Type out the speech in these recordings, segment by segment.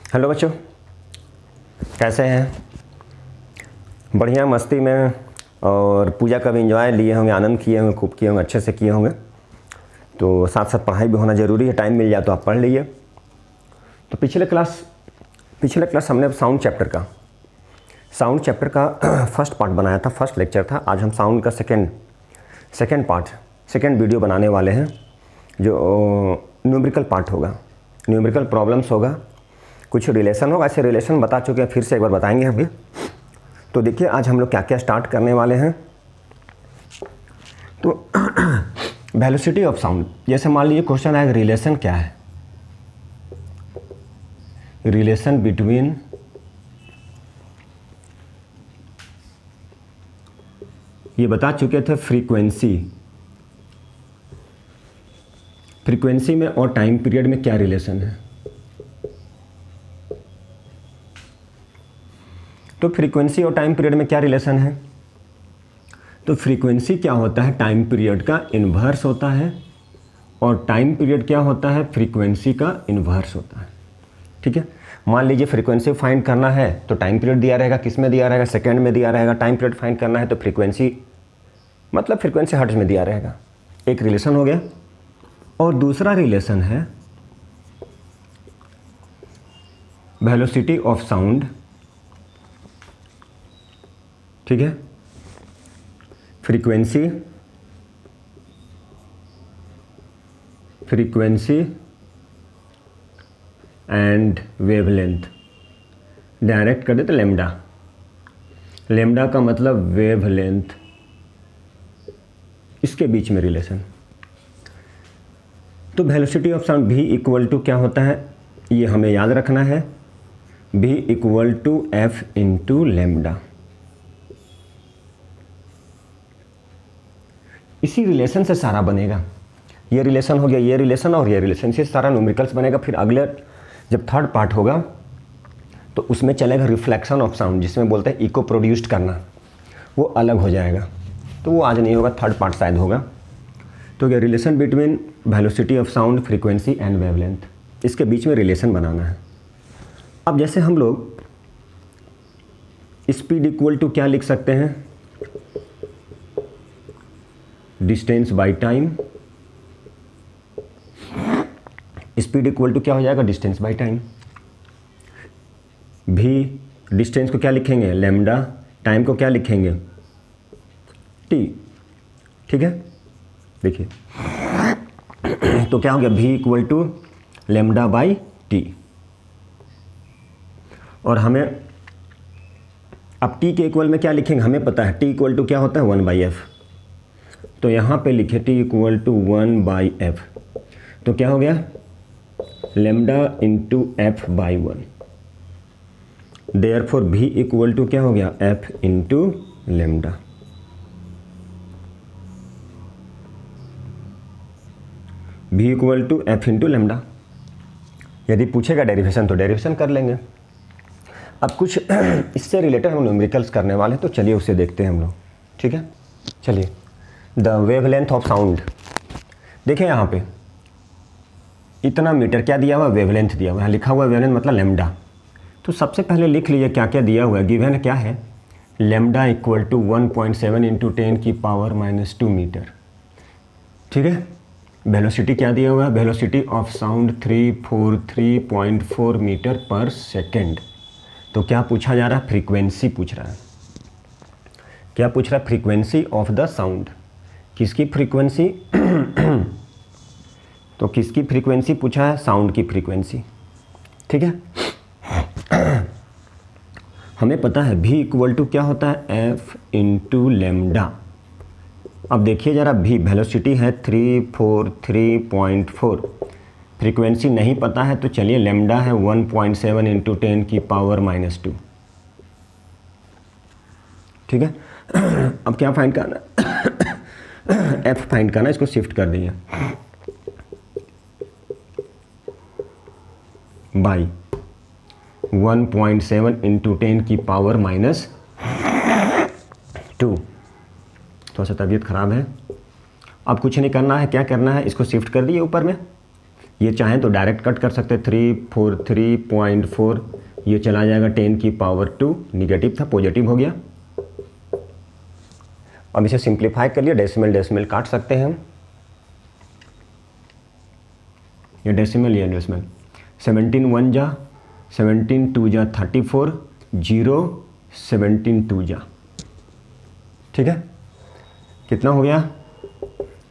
Hello बच्चों, कैसे हैं? बढ़िया मस्ती में और पूजा का भी एंजॉय लिए होंगे, आनंद किए होंगे, खूब किए होंगे, अच्छे से किए होंगे। तो साथ साथ पढ़ाई भी होना ज़रूरी है, टाइम मिल जाए तो आप पढ़ लीजिए। तो पिछले क्लास हमने साउंड चैप्टर का फर्स्ट पार्ट बनाया था, फर्स्ट लेक्चर था। आज हम साउंड का सेकेंड वीडियो बनाने वाले हैं, जो न्यूमेरिकल पार्ट होगा, न्यूमेरिकल प्रॉब्लम्स होगा, कुछ रिलेशन होगा। ऐसे रिलेशन बता चुके हैं, फिर से एक बार बताएंगे अभी। तो देखिए आज हम लोग क्या क्या स्टार्ट करने वाले हैं। तो वेलोसिटी ऑफ साउंड, जैसे मान लीजिए क्वेश्चन आएगा रिलेशन क्या है, रिलेशन बिटवीन ये बता चुके थे फ्रीक्वेंसी में और टाइम पीरियड में क्या रिलेशन है। तो फ्रीक्वेंसी और टाइम पीरियड में क्या रिलेशन है? तो फ्रीक्वेंसी क्या होता है? टाइम पीरियड का इन्वर्स होता है, और टाइम पीरियड क्या होता है? फ्रीक्वेंसी का इन्वर्स होता है। ठीक है, मान लीजिए फ्रीक्वेंसी फाइंड करना है तो टाइम पीरियड दिया रहेगा, किस में दिया रहेगा? सेकंड में दिया रहेगा। टाइम पीरियड फाइंड करना है तो फ्रीक्वेंसी हर्ट्ज में दिया रहेगा। एक रिलेशन हो गया। और दूसरा रिलेशन है वेलोसिटी ऑफ साउंड। ठीक है, फ्रीक्वेंसी एंड वेवलेंथ डायरेक्ट कर दे तो लेमडा का मतलब वेवलेंथ, इसके बीच में रिलेशन। तो वेलोसिटी ऑफ साउंड भी इक्वल टू क्या होता है, ये हमें याद रखना है, भी equal to F into lambda. इसी रिलेशन से सारा बनेगा। ये रिलेशन हो गया, ये रिलेशन और ये रिलेशन से सारा न्यूमेरिकल्स बनेगा। फिर अगले जब थर्ड पार्ट होगा तो उसमें चलेगा रिफ्लेक्शन ऑफ साउंड, जिसमें बोलते हैं इको प्रोड्यूस्ड करना, वो अलग हो जाएगा। तो वो आज नहीं होगा, थर्ड पार्ट शायद होगा। तो ये relation between velocity of sound, frequency and wavelength, इसके बीच में रिलेशन बनाना है। अब जैसे हम लोग स्पीड इक्वल टू क्या लिख सकते हैं? Distance by time. Speed equal to क्या हो जाएगा? Distance by time. भी डिस्टेंस को क्या लिखेंगे? लैम्डा। टाइम को क्या लिखेंगे? टी। ठीक है, देखिए तो क्या हो गया? भी equal to lambda by T. और हमें अब टी के इक्वल में क्या लिखेंगे? हमें पता है टी इक्वल टू क्या होता है? 1/f। तो यहाँ पे लिखे टी इक्वल टू 1/f। तो क्या हो गया? Lambda into F by 1। Therefore V equal to क्या हो गया? F into lambda. V equal to F into lambda. यदि पूछेगा डेरिवेशन तो डेरिवेशन कर लेंगे। अब कुछ इससे रिलेटेड हम न्यूमेरिकल्स करने वाले हैं, तो चलिए उसे देखते हैं हम लोग। ठीक है, चलिए। द वेवलेंथ ऑफ साउंड, देखिए यहाँ पे इतना मीटर क्या दिया हुआ? वेवलेंथ दिया हुआ है। लिखा हुआ वेवलेंथ मतलब लेमडा। तो सबसे पहले लिख लीजिए क्या क्या दिया हुआ है। गिवन क्या है? लेमडा इक्वल टू 1.7 इंटू 10 की पावर -2 मीटर। ठीक है, वेलोसिटी क्या दिया हुआ है? Velocity of sound 343.4 metre per second. तो क्या पूछा जा रहा है? फ्रीक्वेंसी पूछ रहा है। क्या पूछ रहा है? Frequency of the sound. किसकी फ्रीक्वेंसी? तो किसकी फ्रीक्वेंसी पूछा है? साउंड की फ्रीक्वेंसी। ठीक है, हमें पता है भी इक्वल टू क्या होता है? F into lambda. अब देखिए जरा, भी वेलोसिटी है 343.4, फ्रीक्वेंसी नहीं पता है, तो चलिए लेमडा है 1.7 इंटू 10 की पावर -2। ठीक है, अब क्या फाइंड करना? एफ फाइंड करना, इसको शिफ्ट कर दिए बाई 1.7 इंटू 10 की पावर -2। थोड़ा सा तबीयत खराब है। अब कुछ नहीं करना है, क्या करना है? इसको शिफ्ट कर दिए ऊपर में, ये चाहें तो डायरेक्ट कट कर सकते हैं, 343.4 ये चला जाएगा 10 की पावर 2, निगेटिव था पॉजिटिव हो गया। अब इसे सिंप्लीफाई कर लिया, डेसिमल डेसिमल काट सकते हैं हम, ये डेसिमल ये डेसिमल, 17 1 जा 17 2 जा 34, 0 17 2 जा, ठीक है, कितना हो गया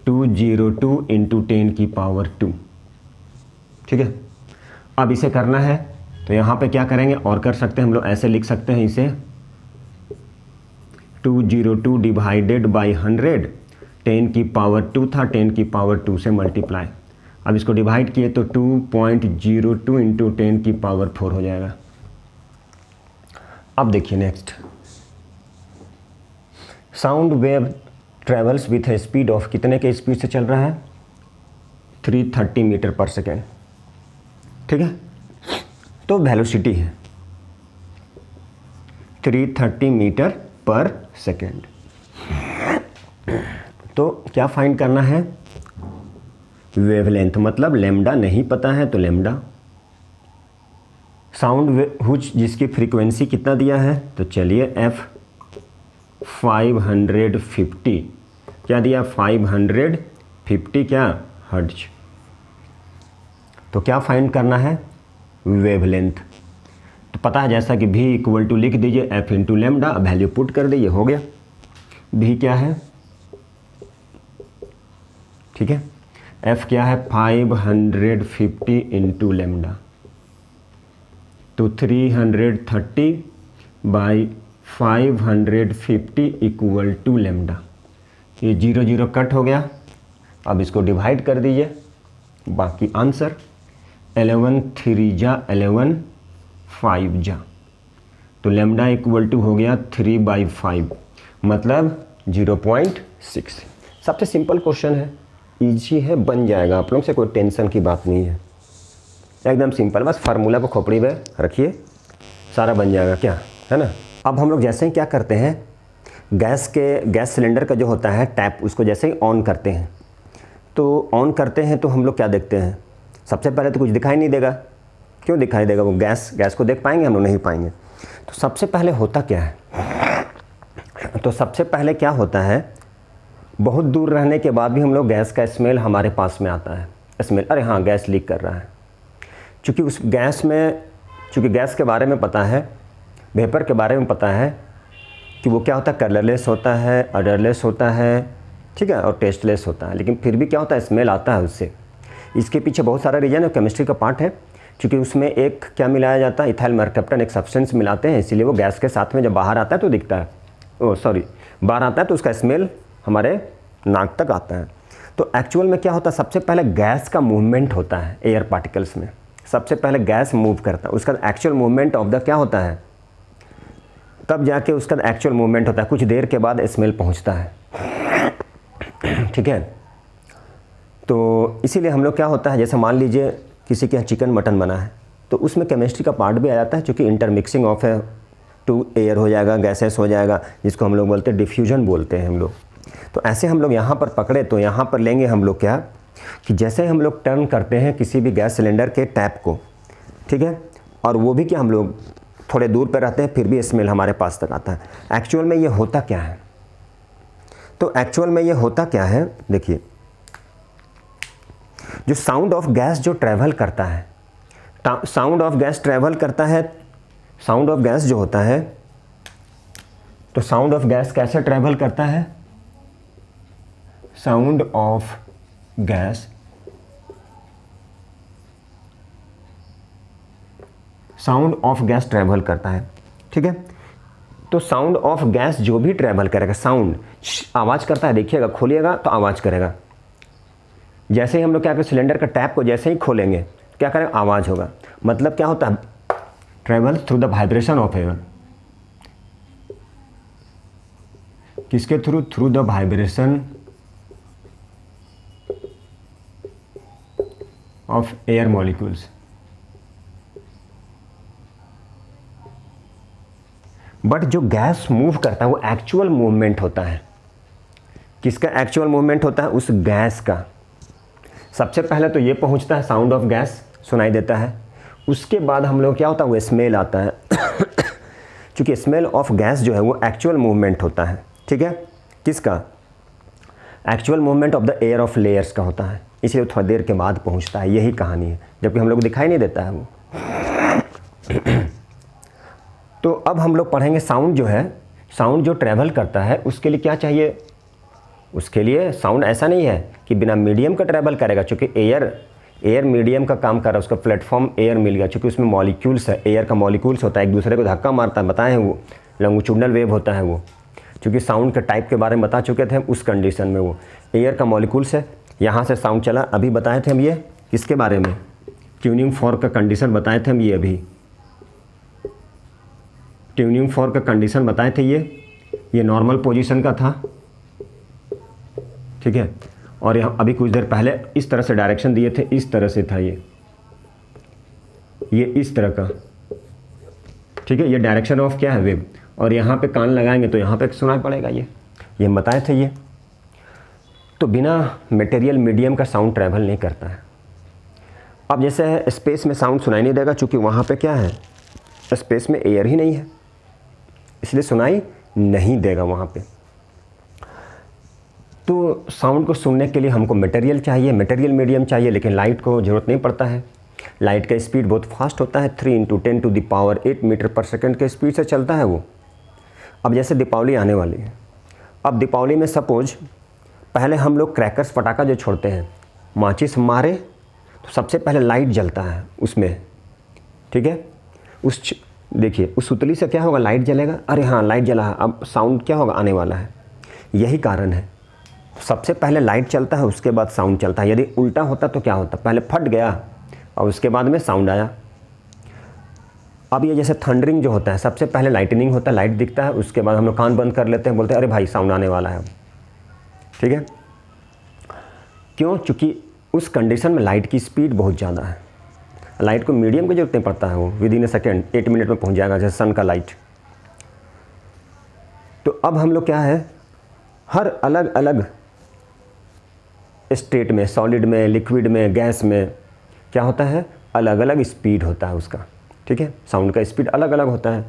202 इंटू 10 की पावर 2, ठीक है। अब इसे करना है तो यहाँ पे क्या करेंगे और कर सकते हैं हम लोग, ऐसे लिख सकते हैं इसे 202 डिवाइडेड बाई 100, 10 की पावर 2 था, 10 की पावर 2 से मल्टीप्लाई, अब इसको डिवाइड किए तो 2.02 इंटू 10 की पावर 4 हो जाएगा। अब देखिए next, sound wave travels with A speed of, कितने के स्पीड से चल रहा है 330 मीटर पर सेकेंड, ठीक है। तो वेलोसिटी है 330 मीटर पर सेकेंड। तो क्या फाइंड करना है, वेवलेंथ, मतलब लेमडा नहीं पता है तो लेमडा, साउंड हुच जिसकी फ्रीक्वेंसी कितना दिया है, तो चलिए एफ 550 क्या दिया 550 क्या हर्ट्ज। तो क्या फाइंड करना है, वेवलेंथ। तो पता है जैसा कि v इक्वल टू लिख दीजिए f into lambda, value put कर दीजिए, हो गया। v क्या है, ठीक है, f क्या है 550 इंटू लेमडा, तो 330 बाई 550 इक्वल टू लेमडा, ये 0 0 कट हो गया। अब इसको डिवाइड कर दीजिए, बाकी आंसर 11 3 जा 11 5 जा, तो लेमडा इक्वल टू हो गया 3/5, मतलब 0.6। सबसे सिंपल क्वेश्चन है, इजी है, बन जाएगा आप लोग से, कोई टेंशन की बात नहीं है, एकदम सिंपल, बस फार्मूला को खोपड़ी में रखिए सारा बन जाएगा, क्या है ना। अब हम लोग जैसे ही क्या करते हैं, गैस सिलेंडर का जो होता है टैप, उसको जैसे ही ऑन करते हैं, तो ऑन करते हैं तो हम लोग क्या देखते हैं, सबसे पहले तो कुछ दिखाई नहीं देगा, क्यों दिखाई देगा, वो गैस को देख पाएंगे हम लोग, नहीं पाएंगे। तो सबसे पहले होता क्या है, तो सबसे पहले क्या होता है, बहुत दूर रहने के बाद भी हम लोग गैस का स्मेल हमारे पास में आता है, स्मेल, अरे हाँ गैस लीक कर रहा है, चूँकि उस गैस में, चूँकि गैस के बारे में पता है, वेपर के बारे में पता है कि वो क्या होता है, कलरलेस होता है, अडरलेस होता है, ठीक है, और टेस्टलेस होता है, लेकिन फिर भी क्या होता है, स्मेल आता है उससे। इसके पीछे बहुत सारा रीजन है, केमिस्ट्री का पार्ट है, क्योंकि उसमें एक क्या मिलाया जाता है, इथाइल मरकैप्टन, एक सब्सटेंस मिलाते हैं, इसीलिए वो गैस के साथ में जब बाहर आता है तो दिखता है, बाहर आता है तो उसका स्मेल हमारे नाक तक आता है। तो एक्चुअल में क्या होता है, सबसे पहले गैस का मूवमेंट होता है एयर पार्टिकल्स में, सबसे पहले गैस मूव करता है, उसका एक्चुअल मूवमेंट ऑफ द क्या होता है, तब जाके उसका एक्चुअल मूवमेंट होता है, कुछ देर के बाद स्मेल पहुंचता है, ठीक है। तो इसीलिए हम लोग क्या होता है, जैसे मान लीजिए किसी के यहाँ चिकन मटन बना है, तो उसमें केमिस्ट्री का पार्ट भी आ जाता है, क्योंकि इंटरमिक्सिंग ऑफ है, टू एयर हो जाएगा, गैसेस हो जाएगा, जिसको हम लोग बोलते हैं डिफ्यूजन बोलते हैं हम लोग। तो ऐसे हम लोग यहाँ पर पकड़े, तो यहाँ पर लेंगे हम लोग क्या, कि जैसे हम लोग टर्न करते हैं किसी भी गैस सिलेंडर के टैप को, ठीक है, और वो भी क्या हम लोग थोड़े दूर पर रहते हैं, फिर भी स्मेल हमारे पास तक आता है। एक्चुअल में ये होता क्या है, तो एक्चुअल में ये होता क्या है, देखिए, जो साउंड ऑफ गैस जो ट्रैवल करता है, साउंड ऑफ गैस ट्रैवल करता है, साउंड ऑफ गैस जो होता है, तो साउंड ऑफ गैस कैसे ट्रैवल करता है, sound of gas, sound of gas travel करता है, ठीक है। तो साउंड ऑफ गैस जो भी ट्रैवल करेगा, साउंड आवाज़ करता है, देखिएगा, खोलिएगा तो आवाज़ करेगा। जैसे ही हम लोग क्या करें, सिलेंडर का टैप को जैसे ही खोलेंगे क्या करें, आवाज़ होगा, मतलब क्या होता है, travel through the vibration of air, किसके थ्रू, through the vibration of air molecules. But जो गैस मूव करता है वो एक्चुअल मूवमेंट होता है, किसका एक्चुअल मूवमेंट होता है, उस गैस का। सबसे पहले तो ये पहुंचता है, साउंड ऑफ गैस सुनाई देता है। उसके बाद हम लोग क्या होता है, वो स्मेल आता है। क्योंकि स्मेल ऑफ गैस जो है वो एक्चुअल मूवमेंट होता है, ठीक है, किसका, actual movement of the air of layers का होता है, इसलिए थोड़ी देर के बाद पहुंचता है, यही कहानी है, जबकि हम लोग को दिखाई नहीं देता है वो। तो अब हम लोग पढ़ेंगे साउंड जो है, साउंड जो ट्रैवल करता है उसके लिए क्या चाहिए। उसके लिए साउंड ऐसा नहीं है कि बिना मीडियम का ट्रैवल करेगा, चूँकि एयर मीडियम का काम कर रहा है, उसका प्लेटफॉर्म एयर मिल गया, चूँकि उसमें मॉलिक्यूल्स है, एयर का मॉलिक्यूल्स होता है, एक दूसरे को धक्का मारता है, बताएं वो लॉन्गिट्यूडनल वेव होता है वो, चूँकि साउंड के टाइप के बारे में बता चुके थे हम, उस कंडीशन में वो एयर का मॉलिक्यूल्स है, यहाँ से साउंड चला। अभी बताए थे हम ये किसके बारे में, ट्यूनिंग फॉर्क का कंडीशन बताए थे हम, ये अभी ट्यूनिंग फॉर्क का कंडीशन बताए थे, ये नॉर्मल पोजीशन का था, ठीक है। और यहाँ अभी कुछ देर पहले इस तरह से डायरेक्शन दिए थे, इस तरह से था ये इस तरह का, ठीक है, ये डायरेक्शन ऑफ क्या है, वेव। और यहाँ पे कान लगाएंगे तो यहाँ पे सुनाई पड़ेगा, ये बताए थे ये। तो बिना मटेरियल मीडियम का साउंड ट्रैवल नहीं करता है। अब जैसे स्पेस में साउंड सुनाई नहीं देगा, चूँकि वहाँ पे क्या है, स्पेस में एयर ही नहीं है, इसलिए सुनाई नहीं देगा वहाँ पे। तो साउंड को सुनने के लिए हमको मटेरियल चाहिए, मटेरियल मीडियम चाहिए, लेकिन लाइट को ज़रूरत नहीं पड़ता है। लाइट का स्पीड बहुत फास्ट होता है, 3 × 10⁸ मीटर पर सेकंड के स्पीड से चलता है वो। अब जैसे दीपावली आने वाली है, अब दीपावली में सपोज पहले हम लोग क्रैकर्स पटाखा जो छोड़ते हैं, माचिस मारे तो सबसे पहले लाइट जलता है उसमें, ठीक है। देखिए उस सुतली से क्या होगा, लाइट जलेगा, अरे हाँ लाइट जला है, अब साउंड क्या होगा, आने वाला है। यही कारण है, सबसे पहले लाइट चलता है, उसके बाद साउंड चलता है। यदि उल्टा होता तो क्या होता, पहले फट गया और उसके बाद में साउंड आया। अब ये जैसे थंडरिंग जो होता है, सबसे पहले लाइटनिंग होता है, लाइट दिखता है, उसके बाद हम लोग कान बंद कर लेते हैं, बोलते हैं अरे भाई साउंड आने वाला है, ठीक है। क्यों, चूँकि उस कंडीशन में लाइट की स्पीड बहुत ज़्यादा है, लाइट को मीडियम की जरूरत नहीं पड़ता है, वो विदिन ए सेकेंड 8 मिनट में पहुँच जाएगा, जैसे सन का लाइट। तो अब हम लोग क्या है, हर अलग अलग स्टेट में, सॉलिड में, लिक्विड में, गैस में क्या होता है, अलग अलग स्पीड होता है उसका, ठीक है। साउंड का स्पीड अलग अलग होता है,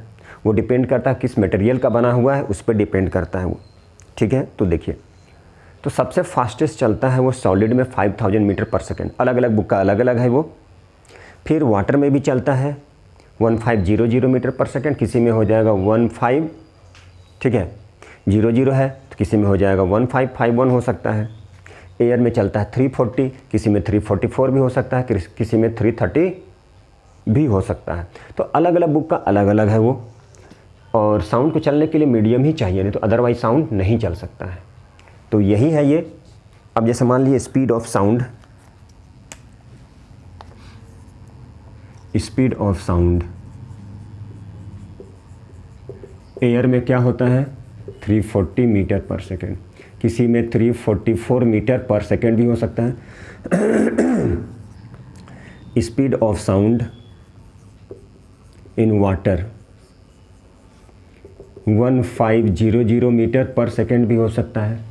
वो डिपेंड करता है किस मटेरियल का बना हुआ है, उस पर डिपेंड करता है वो, ठीक है। तो देखिए, तो सबसे फास्टेस्ट चलता है वो सॉलिड में 5000 मीटर पर सेकेंड, अलग अलग बुक का अलग अलग है वो। फिर वाटर में भी चलता है 1500 मीटर पर सेकेंड, किसी में हो जाएगा 15, ठीक है, 00 है तो किसी में हो जाएगा 1551 हो सकता है। एयर में चलता है 340, किसी में 344 भी हो सकता है, किसी में 330 भी हो सकता है। तो अलग अलग बुक का अलग अलग है वो। और साउंड को चलने के लिए मीडियम ही चाहिए, नहीं तो अदरवाइज साउंड नहीं चल सकता है। तो यही है ये। अब जैसे मान लीजिए speed of sound, speed of sound air में क्या होता है, 340 मीटर पर सेकेंड, किसी में 344 मीटर पर सेकेंड भी हो सकता है। Speed of sound in water 1500 metre per second भी हो सकता है,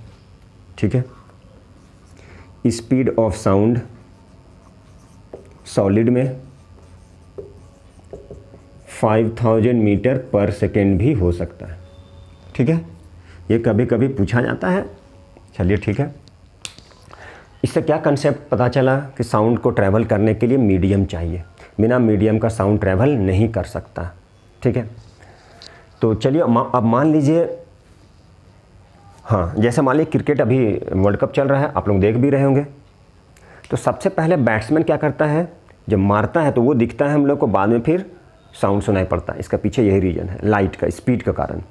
ठीक है। स्पीड ऑफ साउंड सॉलिड में 5000 मीटर पर सेकेंड भी हो सकता है, ठीक है। ये कभी कभी पूछा जाता है, चलिए ठीक है। इससे क्या कंसेप्ट पता चला कि साउंड को ट्रैवल करने के लिए मीडियम चाहिए, बिना मीडियम का साउंड ट्रैवल नहीं कर सकता, ठीक है। तो चलिए अब मान लीजिए, हाँ जैसे मान लीजिए क्रिकेट अभी वर्ल्ड कप चल रहा है, आप लोग देख भी रहे होंगे। तो सबसे पहले बैट्समैन क्या करता है, जब मारता है तो वो दिखता है हम लोग को, बाद में फिर साउंड सुनाई पड़ता है। इसका पीछे यही रीज़न है, लाइट का स्पीड के कारण।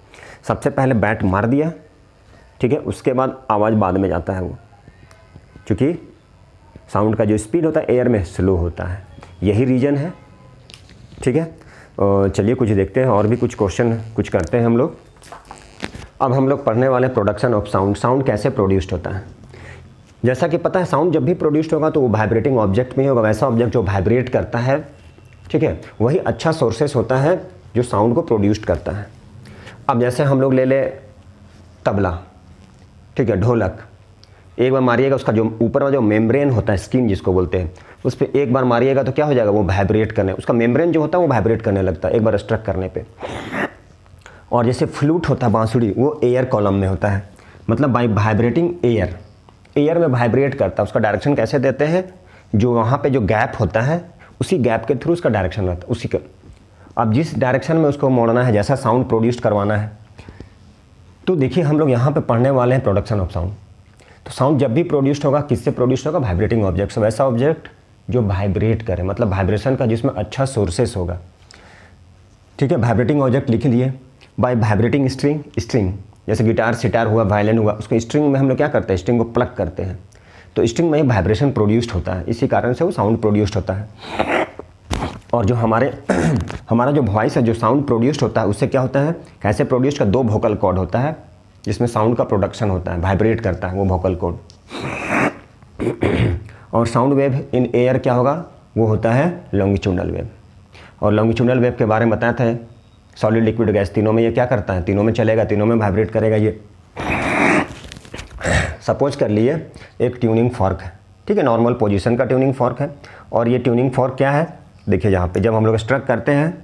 सबसे पहले बैट मार दिया, ठीक है, उसके बाद आवाज़ बाद में जाता है वो, क्योंकि साउंड का जो स्पीड होता है एयर में स्लो होता है, यही रीज़न है, ठीक है। और चलिए कुछ देखते हैं, और भी कुछ क्वेश्चन कुछ करते हैं हम लोग। अब हम लोग पढ़ने वाले प्रोडक्शन ऑफ साउंड, साउंड कैसे प्रोड्यूस्ड होता है। जैसा कि पता है साउंड जब भी प्रोड्यूस्ड होगा तो वो वाइब्रेटिंग ऑब्जेक्ट में होगा, वैसा ऑब्जेक्ट जो वाइब्रेट करता है, ठीक है, वही अच्छा सोर्सेस होता है जो साउंड को प्रोड्यूस्ड करता है। अब जैसे हम लोग ले ले तबला, ठीक है, ढोलक, एक बार मारिएगा, उसका जो ऊपर वाला जो मेम्ब्रेन होता है, स्किन जिसको बोलते हैं, उस पर एक बार मारिएगा तो क्या हो जाएगा, वो वाइब्रेट करने, उसका मेम्ब्रेन जो होता है वो वाइब्रेट करने लगता है एक बार स्ट्रक करने पे। और जैसे फ्लूट होता है बांसुरी, वो एयर कॉलम में होता है, मतलब बाई वाइब्रेटिंग एयर, एयर में वाइब्रेट करता है। उसका डायरेक्शन कैसे देते हैं, जो वहाँ पे जो गैप होता है उसी गैप के थ्रू उसका डायरेक्शन रहता है, उसी का। अब जिस डायरेक्शन में उसको मोड़ना है, जैसा साउंड प्रोड्यूस करवाना है, तो देखिए हम लोग यहाँ पे पढ़ने वाले हैं प्रोडक्शन ऑफ साउंड। तो साउंड जब भी प्रोड्यूस्ड होगा, किससे प्रोड्यूस्ड होगा, वाइब्रेटिंग ऑब्जेक्ट से। वैसा ऑब्जेक्ट जो वाइब्रेट करे, मतलब वाइब्रेशन का जिसमें अच्छा सोर्सेस होगा, ठीक है। वाइब्रेटिंग ऑब्जेक्ट लिख लिए बाय वाइब्रेटिंग स्ट्रिंग, स्ट्रिंग जैसे गिटार सितार हुआ, वायलिन हुआ, उसको स्ट्रिंग में हम लोग क्या करते हैं, स्ट्रिंग को प्लग करते हैं, तो स्ट्रिंग में ही वाइब्रेशन प्रोड्यूस्ड होता है, इसी कारण से वो साउंड प्रोड्यूस्ड होता है। और जो हमारा जो वॉइस है, जो साउंड प्रोड्यूस्ड होता है, उससे क्या होता है, कैसे प्रोड्यूस्ड का, 2 वोकल कॉर्ड होता है जिसमें साउंड का प्रोडक्शन होता है, वाइब्रेट करता है वो वोकल कॉर्ड। और साउंड वेव इन एयर क्या होगा, वो होता है लॉन्गिट्यूडनल वेव। और लॉन्गिट्यूडनल वेव के बारे में बताया था, सॉलिड लिक्विड गैस तीनों में ये क्या करता है, तीनों में चलेगा, तीनों में वाइब्रेट करेगा ये। सपोज कर लिए एक ट्यूनिंग फॉर्क है, ठीक है, नॉर्मल पोजीशन का ट्यूनिंग फॉर्क है। और ये ट्यूनिंग फॉर्क क्या है, देखिए यहाँ पे जब हम लोग स्ट्रक करते हैं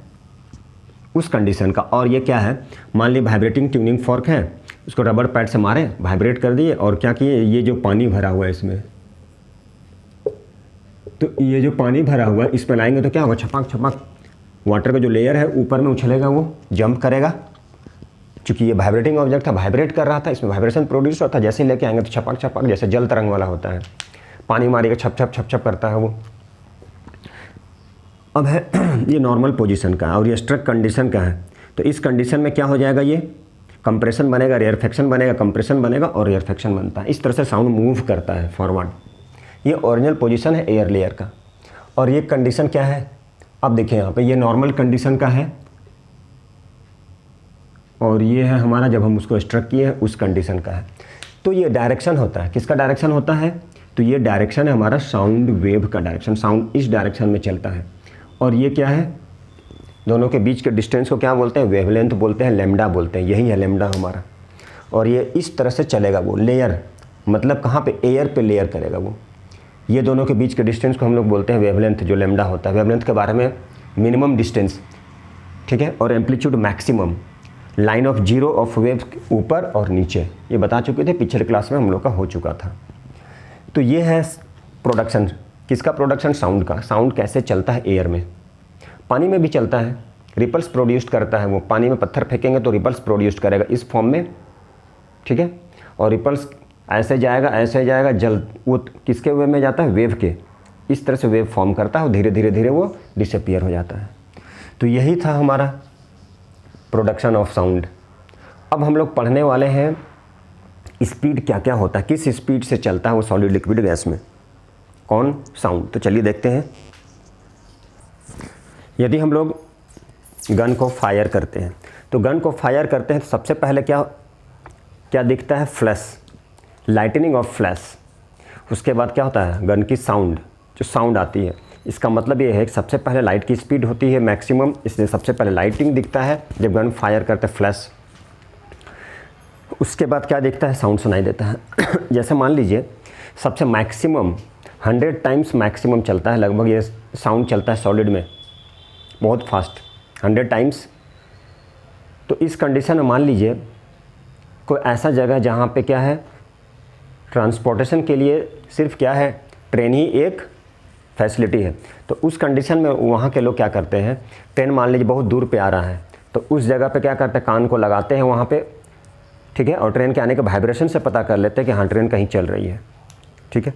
उस कंडीशन का, और ये क्या है, मान ली वाइब्रेटिंग ट्यूनिंग फॉर्क है, उसको रबर पैड से मारे, वाइब्रेट कर दिए, और क्या किए, ये जो पानी भरा हुआ है इसमें, तो ये जो पानी भरा हुआ है इस पर लाएंगे तो क्या होगा, छपाक छपाक वाटर का जो लेयर है ऊपर में उछलेगा, वो जंप करेगा। चूँकि ये वाइब्रेटिंग ऑब्जेक्ट था, वाइब्रेट कर रहा था, इसमें वाइब्रेशन प्रोड्यूस होता है, जैसे लेके आएंगे तो छपाक छपाक, जैसे जल तरंग वाला होता है, पानी मारेगा छप छप छप छप करता है वो। अब है ये नॉर्मल पोजीशन का, और ये स्ट्रक कंडीशन का है। तो इस कंडीशन में क्या हो जाएगा, ये कंप्रेशन बनेगा, रेयरफेक्शन बनेगा, कंप्रेशन बनेगा और रेयरफेक्शन बनता है। इस तरह से साउंड मूव करता है फॉरवर्ड। ये ओरिजिनल पोजीशन है एयर लेयर का। और ये कंडीशन क्या है, अब देखिए यहाँ पे ये नॉर्मल कंडीशन का है, और ये है हमारा जब हम उसको स्ट्रक किए हैं उस कंडीशन का है। तो ये डायरेक्शन होता है, किसका डायरेक्शन होता है, तो ये डायरेक्शन है हमारा साउंड वेव का डायरेक्शन, साउंड इस डायरेक्शन में चलता है। और ये क्या है, दोनों के बीच के डिस्टेंस को क्या बोलते हैं, वेवलेंथ बोलते हैं, लैम्डा बोलते हैं, यही है लैम्डा हमारा। और ये इस तरह से चलेगा, वो लेयर मतलब कहाँ पे, एयर पे लेयर करेगा वो। ये दोनों के बीच के डिस्टेंस को हम लोग बोलते हैं वेवलेंथ, जो लैम्डा होता है। वेवलेंथ के बारे में मिनिमम डिस्टेंस, ठीक है, और amplitude maximum, line of zero of wave ऊपर और नीचे, ये बता चुके थे पिछले क्लास में हम लोग का हो चुका था। तो ये है प्रोडक्शन, किसका प्रोडक्शन, साउंड का। साउंड कैसे चलता है एयर में, पानी में भी चलता है, रिपल्स प्रोड्यूस करता है वो, पानी में पत्थर फेंकेंगे तो रिपल्स प्रोड्यूस करेगा इस फॉर्म में, ठीक है। और रिपल्स ऐसे जाएगा जल, वो किसके वे में जाता है, वेव के, इस तरह से वेव फॉर्म करता है और धीरे धीरे धीरे वो डिसअपीयर हो जाता है। तो यही था हमारा प्रोडक्शन ऑफ साउंड। अब हम लोग पढ़ने वाले हैं स्पीड क्या क्या होता है, किस स्पीड से चलता है वो सॉलिड लिक्विड गैस में, कौन, साउंड। तो चलिए देखते हैं। यदि हम लोग गन को फायर करते हैं, तो गन को फायर करते हैं तो सबसे पहले क्या दिखता है, फ्लैश, लाइटनिंग ऑफ फ्लैश। उसके बाद क्या होता है, गन की साउंड, जो साउंड आती है, इसका मतलब ये है कि सबसे पहले लाइट की स्पीड होती है मैक्सिमम, इसलिए सबसे पहले लाइटिंग दिखता है जब गन फायर करते हैं, फ्लैश। उसके बाद क्या दिखता है, साउंड सुनाई देता है। जैसे मान लीजिए सबसे मैक्सिमम 100 टाइम्स मैक्सिमम चलता है लगभग, ये साउंड चलता है सॉलिड में बहुत फास्ट 100 टाइम्स। तो इस कंडीशन में मान लीजिए कोई ऐसा जगह जहाँ पे क्या है, ट्रांसपोर्टेशन के लिए सिर्फ क्या है, ट्रेन ही एक फैसिलिटी है। तो उस कंडीशन में वहाँ के लोग क्या करते हैं, ट्रेन मान लीजिए बहुत दूर पे आ रहा है, तो उस जगह पे क्या करते हैं, कान को लगाते हैं वहाँ पे, ठीक है, और ट्रेन के आने के वाइब्रेशन से पता कर लेते हैं कि हाँ ट्रेन कहीं चल रही है, ठीक है।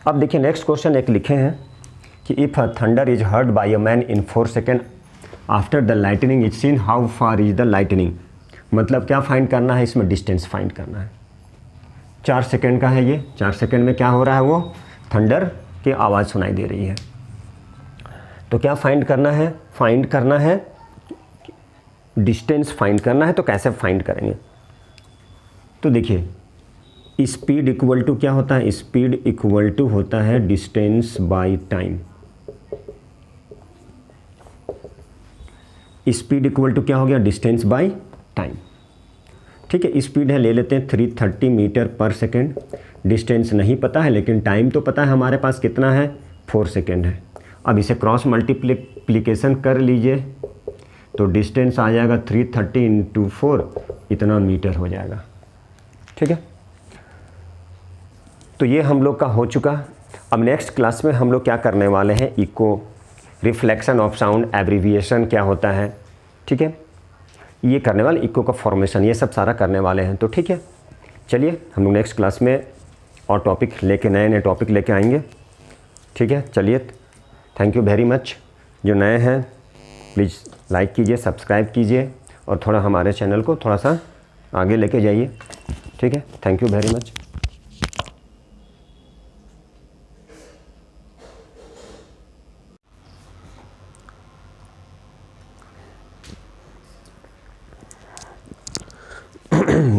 अब देखिए नेक्स्ट क्वेश्चन एक लिखे हैं कि if a thunder is heard by a man in 4 second after the lightning is seen, how far is the lightning. मतलब क्या फाइंड करना है, इसमें डिस्टेंस फाइंड करना है। 4 सेकेंड का है ये, 4 सेकेंड में क्या हो रहा है, वो थंडर की आवाज़ सुनाई दे रही है। तो क्या फाइंड करना है, डिस्टेंस फाइंड करना है। तो कैसे फाइंड करेंगे, तो देखिए स्पीड इक्वल टू क्या होता है, स्पीड इक्वल टू होता है distance by time. Speed equal to क्या हो गया, डिस्टेंस बाय टाइम, ठीक है, स्पीड है ले लेते हैं 330 मीटर पर सेकेंड। डिस्टेंस नहीं पता है लेकिन टाइम तो पता है हमारे पास कितना है, 4 सेकेंड है। अब इसे क्रॉस मल्टीप्लिकेशन कर लीजिए तो डिस्टेंस आ जाएगा 330 इंटू 4, इतना मीटर हो जाएगा। ठीक है, तो ये हम लोग का हो चुका। अब नेक्स्ट क्लास में हम लोग क्या करने वाले हैं, echo, reflection of sound, abbreviation क्या होता है, ठीक है, ये करने वाले, इको का फॉर्मेशन, ये सब सारा करने वाले हैं। तो ठीक है, चलिए हम लोग नेक्स्ट क्लास में और टॉपिक लेके, नए नए टॉपिक लेके आएंगे। ठीक है, चलिए, थैंक यू वेरी मच। जो नए हैं प्लीज़ लाइक कीजिए, सब्सक्राइब कीजिए और थोड़ा हमारे चैनल को थोड़ा सा आगे लेके जाइए। ठीक है, thank you very much.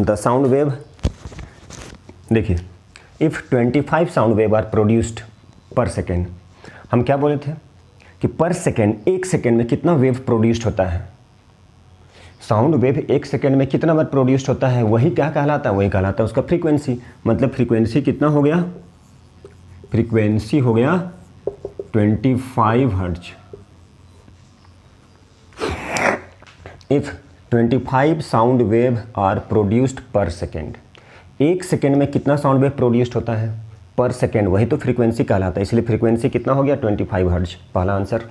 The sound wave, देखिए, if 25 sound wave are produced per second, हम क्या बोले थे कि पर सेकेंड, एक सेकेंड में कितना वेव प्रोड्यूस्ड होता है, साउंड वेव एक सेकेंड में कितना बार प्रोड्यूस्ड होता है, वही क्या कहलाता है, वही कहलाता है उसका फ्रीक्वेंसी। मतलब फ्रीक्वेंसी कितना हो गया, फ्रीक्वेंसी हो गया 25 hertz. If 25 sound wave are produced per second, एक सेकेंड में कितना साउंड वेव प्रोड्यूस्ड होता है, पर सेकेंड, वही तो फ्रीक्वेंसी कहलाता है। इसलिए फ्रीक्वेंसी कितना हो गया, 25 हर्ट्ज, पहला answer.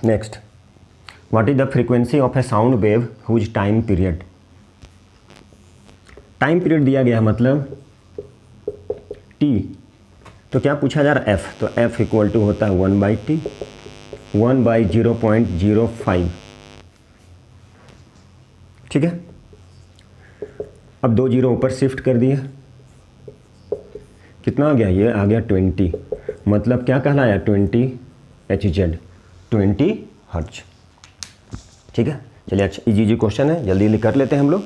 Next, what is the frequency of a sound wave whose time period, time period दिया गया है मतलब टी, तो क्या पूछा जा रहा है, एफ, तो एफ इक्वल टू होता है 1/t, 1/0.05। ठीक है, अब 2 जीरो ऊपर शिफ्ट कर दिए, कितना आ गया, ये आ गया 20, मतलब क्या कहलाया, 20 Hz, 20 हर्ट्ज। ठीक है, चलिए, अच्छा इजी क्वेश्चन है, जल्दी जल्दी कर लेते हैं हम लोग।